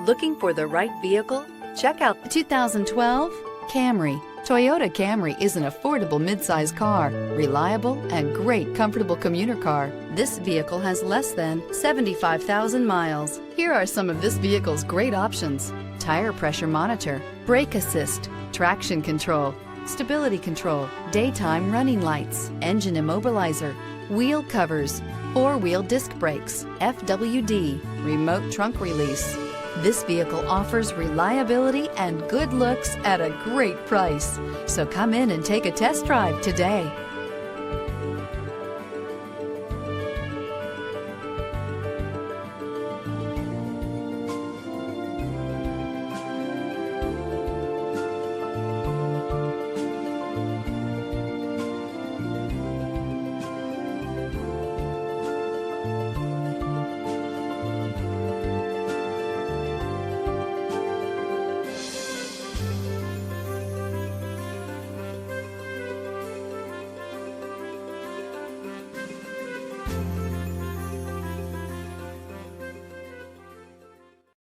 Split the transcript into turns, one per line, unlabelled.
Looking for the right vehicle? Check out the 2012 Camry. Toyota Camry is an affordable midsize car, reliable and great comfortable commuter car. This vehicle has less than 75,000 miles. Here are some of this vehicle's great options: tire pressure monitor, brake assist, traction control, stability control, daytime running lights, engine immobilizer, wheel covers, four-wheel disc brakes, FWD, remote trunk release. This vehicle offers reliability and good looks at a great price. So come in and take a test drive today.